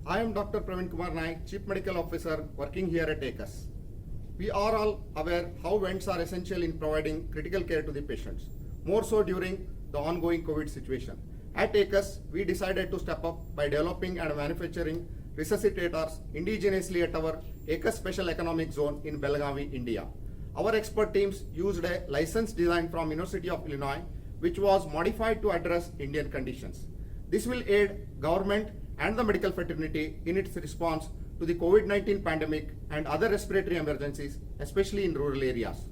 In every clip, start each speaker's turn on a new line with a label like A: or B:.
A: I am Dr. Praveen Kumar Naik, Chief Medical Officer working here at ACUS. We are all aware how vents are essential in providing critical care to the patients, more so during the ongoing COVID situation. At ACUS, we decided to step up by developing and manufacturing resuscitators indigenously at our ACUS Special Economic Zone in Belagavi, India. Our expert teams used a licensed design from University of Illinois, which was modified to address Indian conditions. This will aid government and the medical fraternity in its response to the COVID-19 pandemic and other respiratory emergencies, especially in rural areas.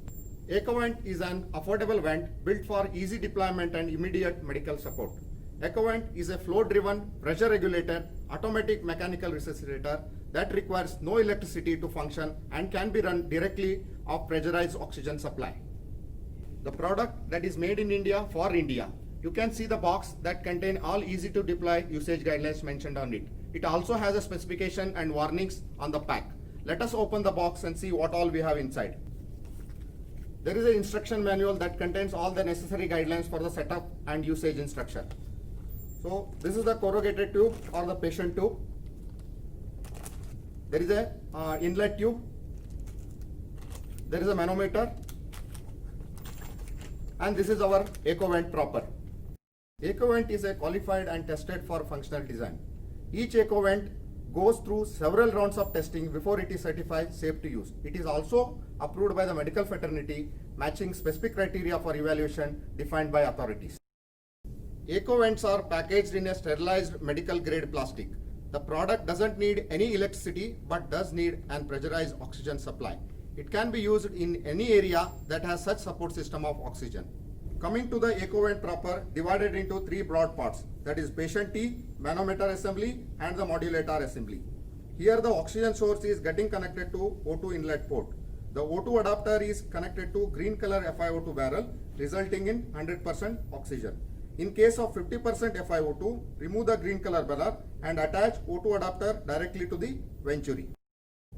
A: EcoVent is an affordable vent built for easy deployment and immediate medical support. EcoVent is a flow-driven, pressure-regulated, automatic mechanical resuscitator that requires no electricity to function and can be run directly off pressurized oxygen supply. The product that is made in India for India. You can see the box that contain all easy to deploy usage guidelines mentioned on it. It also has a specification and warnings on the pack. Let us open the box and see what all we have inside. There is an instruction manual that contains all the necessary guidelines for the setup and usage instruction. So this is the corrugated tube or the patient tube. There is a inlet tube. There is a manometer. And this is our EcoVent proper. EcoVent is a qualified and tested for functional design. Each EcoVent goes through several rounds of testing before it is certified safe to use. It is also approved by the medical fraternity, matching specific criteria for evaluation defined by authorities. EcoVents are packaged in a sterilized medical grade plastic. The product doesn't need any electricity but does need an pressurized oxygen supply. It can be used in any area that has such support system of oxygen. Coming to the EcoVent proper, divided into three broad parts, that is patient T, manometer assembly and the modulator assembly. Here the oxygen source is getting connected to O2 inlet port. The O2 adapter is connected to green color FiO2 barrel, resulting in 100% oxygen. In case of 50% FiO2, remove the green color barrel and attach O2 adapter directly to the venturi.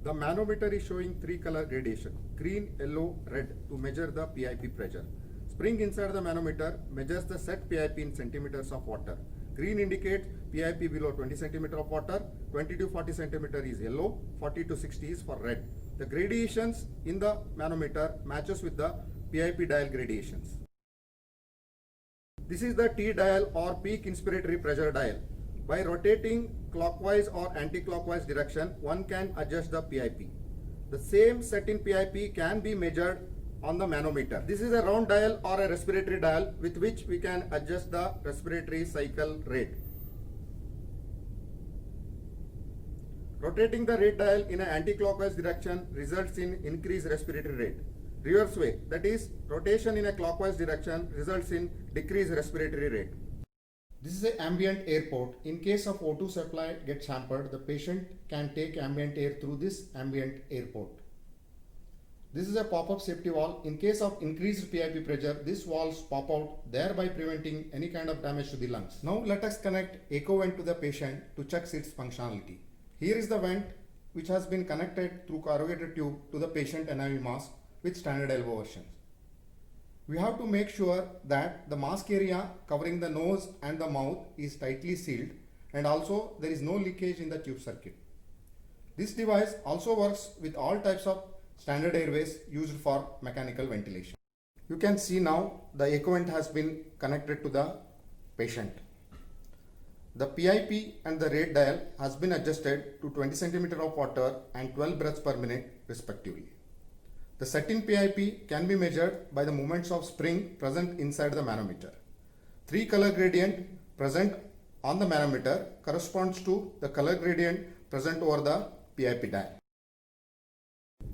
A: The manometer is showing three color gradation, green, yellow, red, to measure the PIP pressure. Spring inside the manometer measures the set PIP in centimeters of water. Green indicates PIP below 20 centimeter of water, 20 to 40 centimeter is yellow, 40 to 60 is for red. The gradations in the manometer matches with the PIP dial gradations. This is the T dial or peak inspiratory pressure dial. By rotating clockwise or anti-clockwise direction, one can adjust the PIP. The same set in PIP can be measured on the manometer. This is a round dial or a respiratory dial with which we can adjust the respiratory cycle rate. Rotating the rate dial in an anti-clockwise direction results in increased respiratory rate. Reverse way, that is, rotation in a clockwise direction results in decreased respiratory rate. This is an ambient air port. In case of O2 supply gets hampered, the patient can take ambient air through this ambient air port. This is a pop-up safety valve. In case of increased PIP pressure, these valves pop out, thereby preventing any kind of damage to the lungs. Now let us connect EcoVent to the patient to check its functionality. Here is the vent which has been connected through corrugated tube to the patient NIV mask with standard elbow versions. We have to make sure that the mask area covering the nose and the mouth is tightly sealed, and also there is no leakage in the tube circuit. This device also works with all types of standard airways used for mechanical ventilation. You can see now the EcoVent has been connected to the patient. The PIP and the rate dial has been adjusted to 20 cm of water and 12 breaths per minute respectively. The set-in PIP can be measured by the movements of spring present inside the manometer. Three color gradient present on the manometer corresponds to the color gradient present over the PIP dial.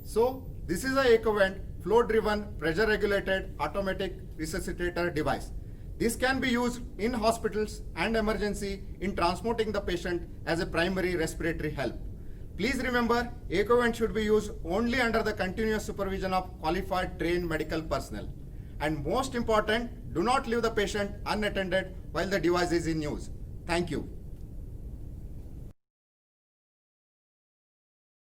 A: So this is a EcoVent flow-driven, pressure-regulated automatic resuscitator device. This can be used in hospitals and emergency in transporting the patient as a primary respiratory help. Please remember, EcoVent should be used only under the continuous supervision of qualified trained medical personnel. And most important, do not leave the patient unattended while the device is in use. Thank you.